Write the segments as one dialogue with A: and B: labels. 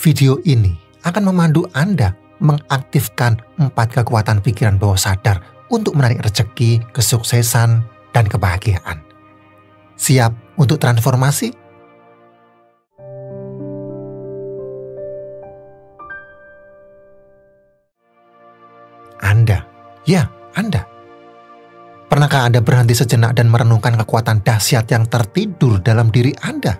A: Video ini akan memandu Anda mengaktifkan 4 kekuatan pikiran bawah sadar untuk menarik rezeki, kesuksesan, dan kebahagiaan. Siap untuk transformasi? Anda. Pernahkah Anda berhenti sejenak dan merenungkan kekuatan dahsyat yang tertidur dalam diri Anda?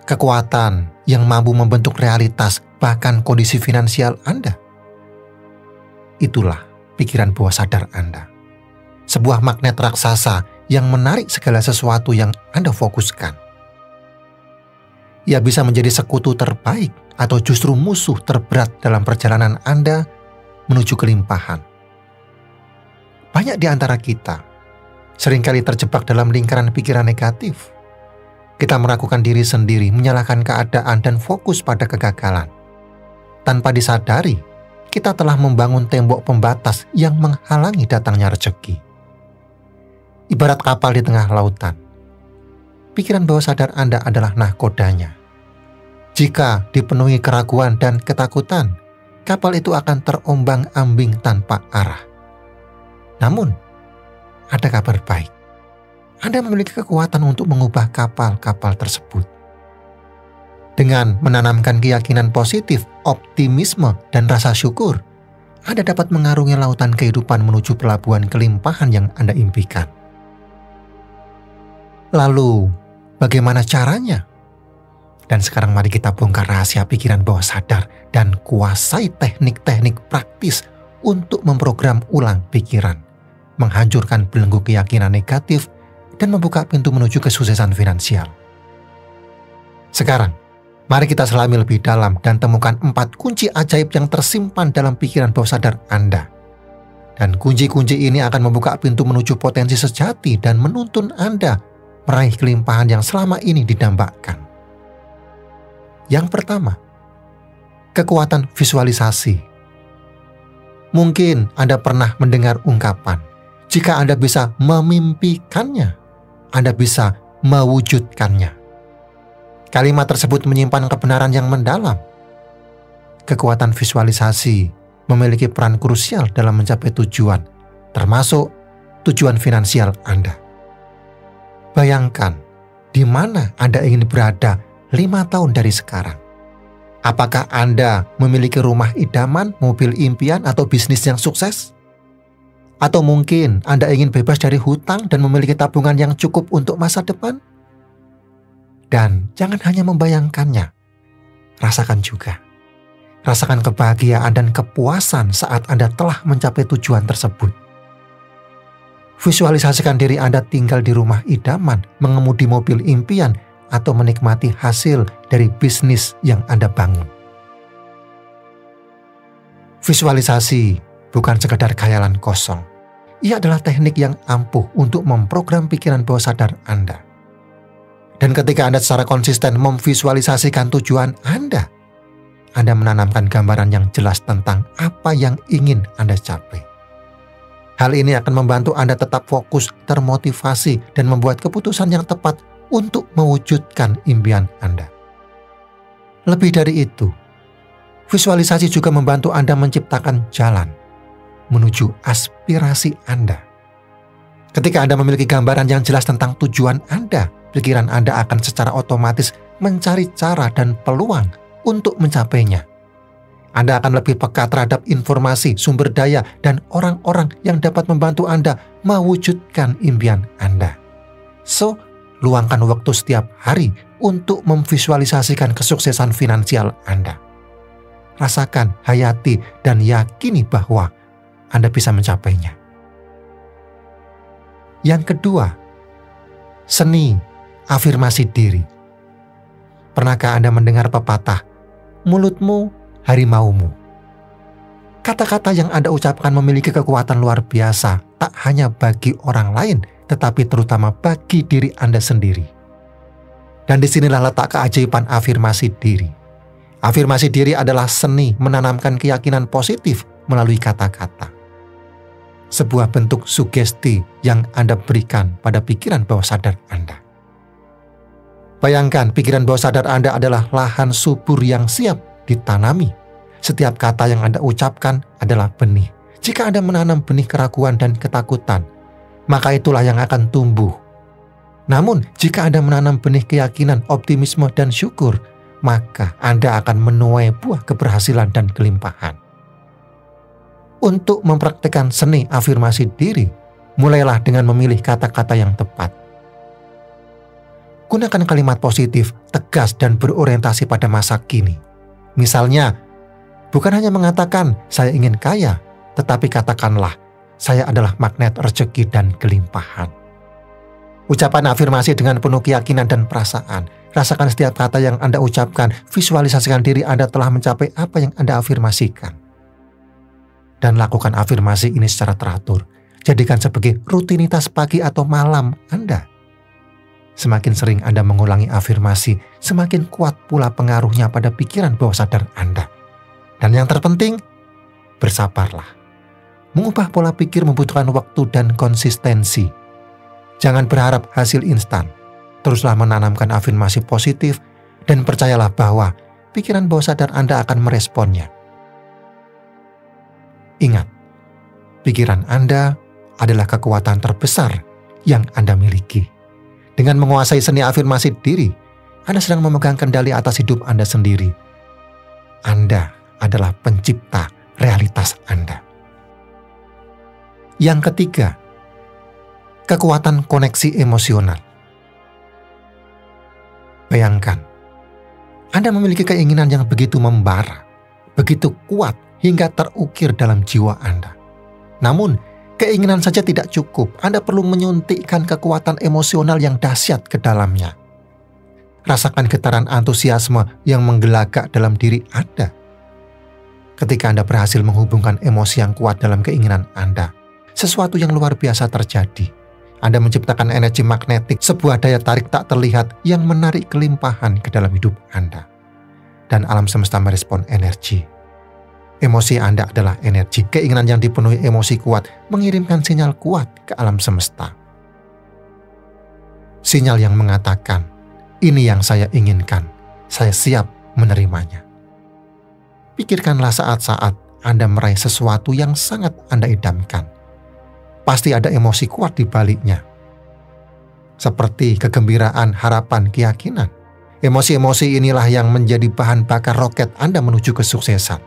A: Kekuatan yang mampu membentuk realitas bahkan kondisi finansial Anda. Itulah pikiran bawah sadar Anda. Sebuah magnet raksasa yang menarik segala sesuatu yang Anda fokuskan. Ia bisa menjadi sekutu terbaik atau justru musuh terberat dalam perjalanan Anda menuju kelimpahan. Banyak di antara kita seringkali terjebak dalam lingkaran pikiran negatif. Kita meragukan diri sendiri, menyalahkan keadaan, dan fokus pada kegagalan. Tanpa disadari, kita telah membangun tembok pembatas yang menghalangi datangnya rezeki. Ibarat kapal di tengah lautan, pikiran bawah sadar Anda adalah nahkodanya. Jika dipenuhi keraguan dan ketakutan, kapal itu akan terombang-ambing tanpa arah. Namun, ada kabar baik. Anda memiliki kekuatan untuk mengubah kapal-kapal tersebut. Dengan menanamkan keyakinan positif, optimisme, dan rasa syukur, Anda dapat mengarungi lautan kehidupan menuju pelabuhan kelimpahan yang Anda impikan. Lalu, bagaimana caranya? Dan sekarang mari kita bongkar rahasia pikiran bawah sadar dan kuasai teknik-teknik praktis untuk memprogram ulang pikiran, menghancurkan belenggu keyakinan negatif, dan membuka pintu menuju kesuksesan finansial. Sekarang, mari kita selami lebih dalam dan temukan 4 kunci ajaib yang tersimpan dalam pikiran bawah sadar Anda. Dan kunci-kunci ini akan membuka pintu menuju potensi sejati dan menuntun Anda meraih kelimpahan yang selama ini didambakan. Yang pertama, kekuatan visualisasi. Mungkin Anda pernah mendengar ungkapan, jika Anda bisa memimpikannya, Anda bisa mewujudkannya. Kalimat tersebut menyimpan kebenaran yang mendalam. Kekuatan visualisasi memiliki peran krusial dalam mencapai tujuan, termasuk tujuan finansial Anda. Bayangkan, di mana Anda ingin berada 5 tahun dari sekarang. Apakah Anda memiliki rumah idaman, mobil impian, atau bisnis yang sukses? Atau mungkin Anda ingin bebas dari hutang dan memiliki tabungan yang cukup untuk masa depan? Dan jangan hanya membayangkannya, rasakan juga. Rasakan kebahagiaan dan kepuasan saat Anda telah mencapai tujuan tersebut. Visualisasikan diri Anda tinggal di rumah idaman, mengemudi mobil impian, atau menikmati hasil dari bisnis yang Anda bangun. Visualisasi bukan sekadar khayalan kosong. Ia adalah teknik yang ampuh untuk memprogram pikiran bawah sadar Anda. Dan ketika Anda secara konsisten memvisualisasikan tujuan Anda menanamkan gambaran yang jelas tentang apa yang ingin Anda capai. Hal ini akan membantu Anda tetap fokus, termotivasi, dan membuat keputusan yang tepat untuk mewujudkan impian Anda. Lebih dari itu, visualisasi juga membantu Anda menciptakan jalan menuju aspirasi Anda. Ketika Anda memiliki gambaran yang jelas tentang tujuan Anda, pikiran Anda akan secara otomatis mencari cara dan peluang untuk mencapainya. Anda akan lebih peka terhadap informasi, sumber daya, dan orang-orang yang dapat membantu Anda mewujudkan impian Anda. So, luangkan waktu setiap hari untuk memvisualisasikan kesuksesan finansial Anda. Rasakan, hayati, dan yakini bahwa Anda bisa mencapainya. Yang kedua, seni afirmasi diri. Pernahkah Anda mendengar pepatah, mulutmu harimaumu? Kata-kata yang Anda ucapkan memiliki kekuatan luar biasa, tak hanya bagi orang lain, tetapi terutama bagi diri Anda sendiri. Dan disinilah letak keajaiban afirmasi diri. Afirmasi diri adalah seni menanamkan keyakinan positif melalui kata-kata. Sebuah bentuk sugesti yang Anda berikan pada pikiran bawah sadar Anda. Bayangkan, pikiran bawah sadar Anda adalah lahan subur yang siap ditanami. Setiap kata yang Anda ucapkan adalah benih. Jika Anda menanam benih keraguan dan ketakutan, maka itulah yang akan tumbuh. Namun, jika Anda menanam benih keyakinan, optimisme, dan syukur, maka Anda akan menuai buah keberhasilan dan kelimpahan. Untuk mempraktikkan seni afirmasi diri, mulailah dengan memilih kata-kata yang tepat. Gunakan kalimat positif, tegas, dan berorientasi pada masa kini. Misalnya, bukan hanya mengatakan, "Saya ingin kaya," tetapi katakanlah, "Saya adalah magnet rezeki dan kelimpahan." Ucapan afirmasi dengan penuh keyakinan dan perasaan. Rasakan setiap kata yang Anda ucapkan, visualisasikan diri Anda telah mencapai apa yang Anda afirmasikan. Dan lakukan afirmasi ini secara teratur. Jadikan sebagai rutinitas pagi atau malam Anda. Semakin sering Anda mengulangi afirmasi, semakin kuat pula pengaruhnya pada pikiran bawah sadar Anda. Dan yang terpenting, bersabarlah. Mengubah pola pikir membutuhkan waktu dan konsistensi. Jangan berharap hasil instan. Teruslah menanamkan afirmasi positif dan percayalah bahwa pikiran bawah sadar Anda akan meresponnya. Ingat, pikiran Anda adalah kekuatan terbesar yang Anda miliki. Dengan menguasai seni afirmasi diri, Anda sedang memegang kendali atas hidup Anda sendiri. Anda adalah pencipta realitas Anda. Yang ketiga, kekuatan koneksi emosional. Bayangkan, Anda memiliki keinginan yang begitu membara, begitu kuat hingga terukir dalam jiwa Anda. Namun, keinginan saja tidak cukup. Anda perlu menyuntikkan kekuatan emosional yang dahsyat ke dalamnya. Rasakan getaran antusiasme yang menggelagak dalam diri Anda. Ketika Anda berhasil menghubungkan emosi yang kuat dalam keinginan Anda, sesuatu yang luar biasa terjadi. Anda menciptakan energi magnetik, sebuah daya tarik tak terlihat yang menarik kelimpahan ke dalam hidup Anda. Dan alam semesta merespon energi. Emosi Anda adalah energi. Keinginan yang dipenuhi emosi kuat mengirimkan sinyal kuat ke alam semesta. Sinyal yang mengatakan, "Ini yang saya inginkan, saya siap menerimanya." Pikirkanlah saat-saat Anda meraih sesuatu yang sangat Anda idamkan. Pasti ada emosi kuat di baliknya. Seperti kegembiraan, harapan, keyakinan. Emosi-emosi inilah yang menjadi bahan bakar roket Anda menuju kesuksesan.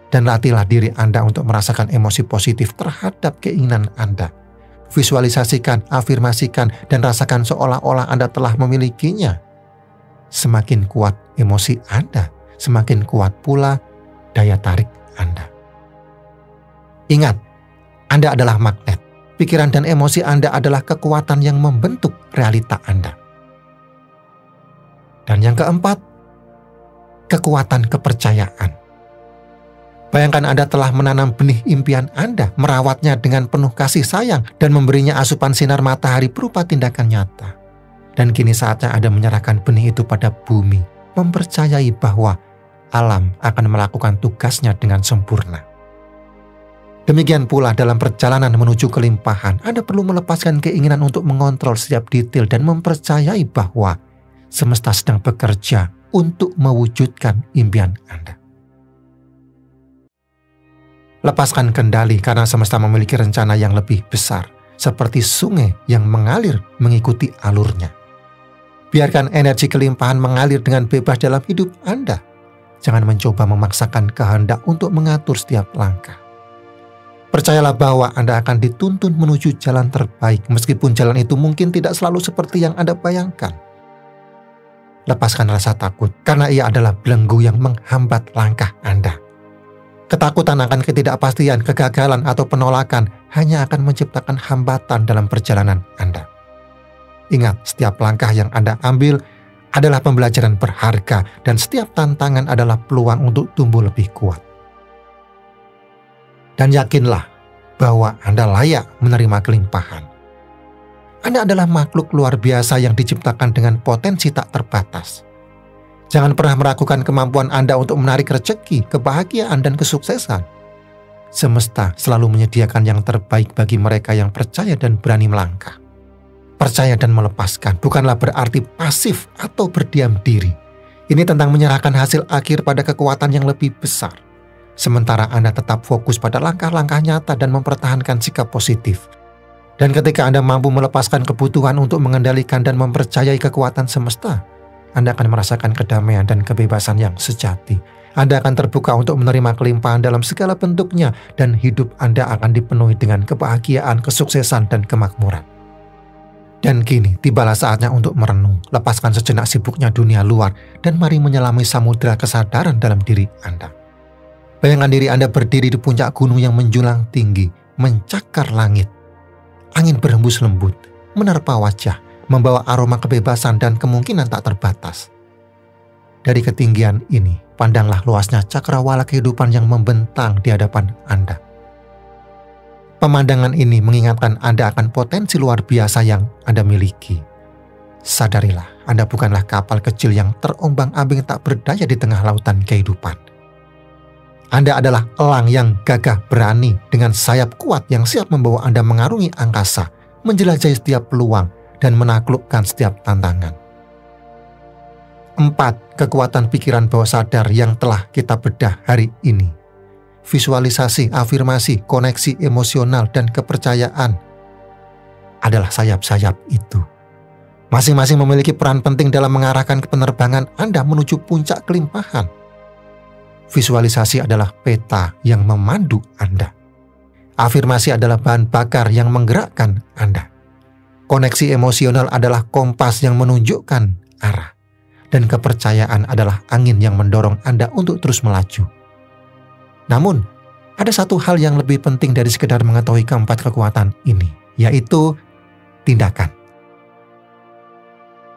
A: Dan latihlah diri Anda untuk merasakan emosi positif terhadap keinginan Anda. Visualisasikan, afirmasikan, dan rasakan seolah-olah Anda telah memilikinya. Semakin kuat emosi Anda, semakin kuat pula daya tarik Anda. Ingat, Anda adalah magnet. Pikiran dan emosi Anda adalah kekuatan yang membentuk realita Anda. Dan yang keempat, kekuatan kepercayaan. Bayangkan Anda telah menanam benih impian Anda, merawatnya dengan penuh kasih sayang, dan memberinya asupan sinar matahari berupa tindakan nyata. Dan kini saatnya Anda menyerahkan benih itu pada bumi, mempercayai bahwa alam akan melakukan tugasnya dengan sempurna. Demikian pula dalam perjalanan menuju kelimpahan, Anda perlu melepaskan keinginan untuk mengontrol setiap detail dan mempercayai bahwa semesta sedang bekerja untuk mewujudkan impian Anda. Lepaskan kendali karena semesta memiliki rencana yang lebih besar, seperti sungai yang mengalir mengikuti alurnya. Biarkan energi kelimpahan mengalir dengan bebas dalam hidup Anda. Jangan mencoba memaksakan kehendak untuk mengatur setiap langkah. Percayalah bahwa Anda akan dituntun menuju jalan terbaik, meskipun jalan itu mungkin tidak selalu seperti yang Anda bayangkan. Lepaskan rasa takut, karena ia adalah belenggu yang menghambat langkah Anda. Ketakutan akan ketidakpastian, kegagalan, atau penolakan hanya akan menciptakan hambatan dalam perjalanan Anda. Ingat, setiap langkah yang Anda ambil adalah pembelajaran berharga dan setiap tantangan adalah peluang untuk tumbuh lebih kuat. Dan yakinlah bahwa Anda layak menerima kelimpahan. Anda adalah makhluk luar biasa yang diciptakan dengan potensi tak terbatas. Jangan pernah meragukan kemampuan Anda untuk menarik rezeki, kebahagiaan, dan kesuksesan. Semesta selalu menyediakan yang terbaik bagi mereka yang percaya dan berani melangkah. Percaya dan melepaskan bukanlah berarti pasif atau berdiam diri. Ini tentang menyerahkan hasil akhir pada kekuatan yang lebih besar. Sementara Anda tetap fokus pada langkah-langkah nyata dan mempertahankan sikap positif. Dan ketika Anda mampu melepaskan kebutuhan untuk mengendalikan dan mempercayai kekuatan semesta, Anda akan merasakan kedamaian dan kebebasan yang sejati. Anda akan terbuka untuk menerima kelimpahan dalam segala bentuknya, dan hidup Anda akan dipenuhi dengan kebahagiaan, kesuksesan, dan kemakmuran. Dan kini tibalah saatnya untuk merenung, lepaskan sejenak sibuknya dunia luar, dan mari menyelami samudera kesadaran dalam diri Anda. Bayangkan diri Anda berdiri di puncak gunung yang menjulang tinggi, mencakar langit. Angin berhembus lembut, menerpa wajah, membawa aroma kebebasan dan kemungkinan tak terbatas. Dari ketinggian ini, pandanglah luasnya cakrawala kehidupan yang membentang di hadapan Anda. Pemandangan ini mengingatkan Anda akan potensi luar biasa yang Anda miliki. Sadarilah, Anda bukanlah kapal kecil yang terombang-ambing tak berdaya di tengah lautan kehidupan. Anda adalah elang yang gagah berani dengan sayap kuat yang siap membawa Anda mengarungi angkasa, menjelajahi setiap peluang, dan menaklukkan setiap tantangan. 4. Kekuatan pikiran bawah sadar yang telah kita bedah hari ini. Visualisasi, afirmasi, koneksi emosional, dan kepercayaan adalah sayap-sayap itu. Masing-masing memiliki peran penting dalam mengarahkan penerbangan Anda menuju puncak kelimpahan. Visualisasi adalah peta yang memandu Anda. Afirmasi adalah bahan bakar yang menggerakkan Anda. Koneksi emosional adalah kompas yang menunjukkan arah. Dan kepercayaan adalah angin yang mendorong Anda untuk terus melaju. Namun, ada satu hal yang lebih penting dari sekedar mengetahui keempat kekuatan ini, yaitu tindakan.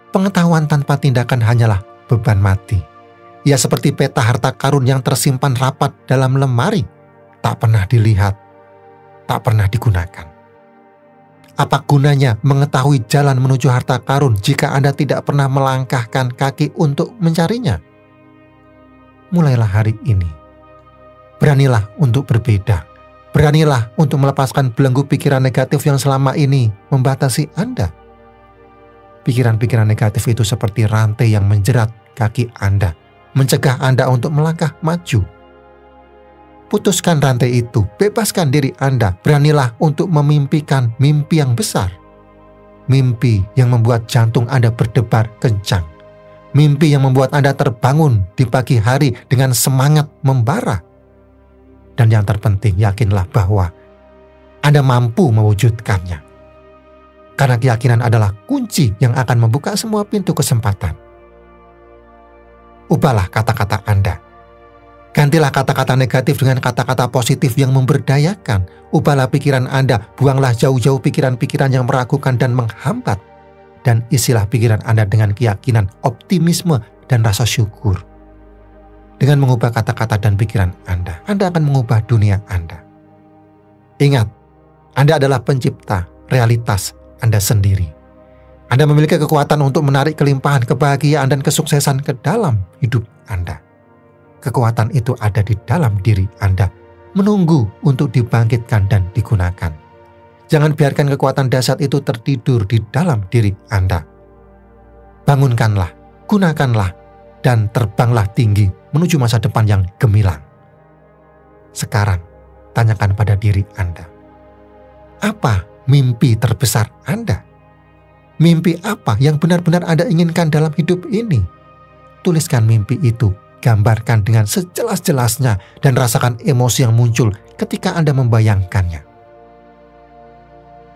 A: Pengetahuan tanpa tindakan hanyalah beban mati. Ia seperti peta harta karun yang tersimpan rapat dalam lemari, tak pernah dilihat, tak pernah digunakan. Apa gunanya mengetahui jalan menuju harta karun jika Anda tidak pernah melangkahkan kaki untuk mencarinya? Mulailah hari ini. Beranilah untuk berbeda. Beranilah untuk melepaskan belenggu pikiran negatif yang selama ini membatasi Anda. Pikiran-pikiran negatif itu seperti rantai yang menjerat kaki Anda, mencegah Anda untuk melangkah maju. Putuskan rantai itu, bebaskan diri Anda, beranilah untuk memimpikan mimpi yang besar. Mimpi yang membuat jantung Anda berdebar kencang. Mimpi yang membuat Anda terbangun di pagi hari dengan semangat membara. Dan yang terpenting, yakinlah bahwa Anda mampu mewujudkannya. Karena keyakinan adalah kunci yang akan membuka semua pintu kesempatan. Ubahlah kata-kata Anda. Gantilah kata-kata negatif dengan kata-kata positif yang memberdayakan. Ubahlah pikiran Anda, buanglah jauh-jauh pikiran-pikiran yang meragukan dan menghambat. Dan isilah pikiran Anda dengan keyakinan, optimisme, dan rasa syukur. Dengan mengubah kata-kata dan pikiran Anda akan mengubah dunia Anda. Ingat, Anda adalah pencipta realitas Anda sendiri. Anda memiliki kekuatan untuk menarik kelimpahan, kebahagiaan, dan kesuksesan ke dalam hidup Anda. Kekuatan itu ada di dalam diri Anda, menunggu untuk dibangkitkan dan digunakan. Jangan biarkan kekuatan dahsyat itu tertidur di dalam diri Anda. Bangunkanlah, gunakanlah, dan terbanglah tinggi menuju masa depan yang gemilang. Sekarang, tanyakan pada diri Anda. Apa mimpi terbesar Anda? Mimpi apa yang benar-benar Anda inginkan dalam hidup ini? Tuliskan mimpi itu, gambarkan dengan sejelas-jelasnya, dan rasakan emosi yang muncul ketika Anda membayangkannya.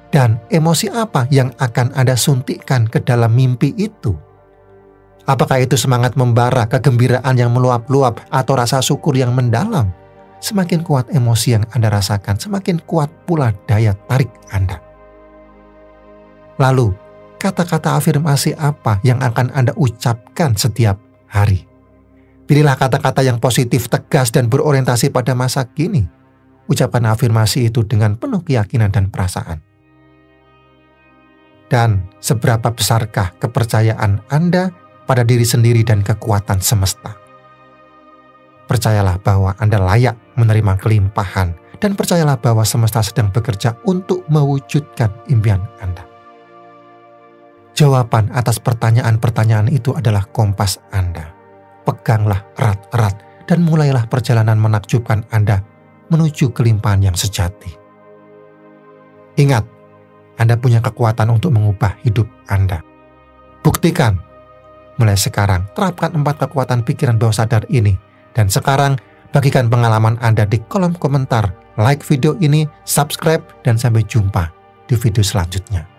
A: Dan emosi apa yang akan Anda suntikkan ke dalam mimpi itu? Apakah itu semangat membara, kegembiraan yang meluap-luap, atau rasa syukur yang mendalam? Semakin kuat emosi yang Anda rasakan, semakin kuat pula daya tarik Anda. Lalu, kata-kata afirmasi apa yang akan Anda ucapkan setiap hari? Pilihlah kata-kata yang positif, tegas, dan berorientasi pada masa kini. Ucapan afirmasi itu dengan penuh keyakinan dan perasaan. Dan seberapa besarkah kepercayaan Anda pada diri sendiri dan kekuatan semesta? Percayalah bahwa Anda layak menerima kelimpahan, dan percayalah bahwa semesta sedang bekerja untuk mewujudkan impian Anda. Jawaban atas pertanyaan-pertanyaan itu adalah kompas Anda. Peganglah erat-erat dan mulailah perjalanan menakjubkan Anda menuju kelimpahan yang sejati. Ingat, Anda punya kekuatan untuk mengubah hidup Anda. Buktikan. Mulai sekarang, terapkan 4 kekuatan pikiran bawah sadar ini. Dan sekarang, bagikan pengalaman Anda di kolom komentar. Like video ini, subscribe, dan sampai jumpa di video selanjutnya.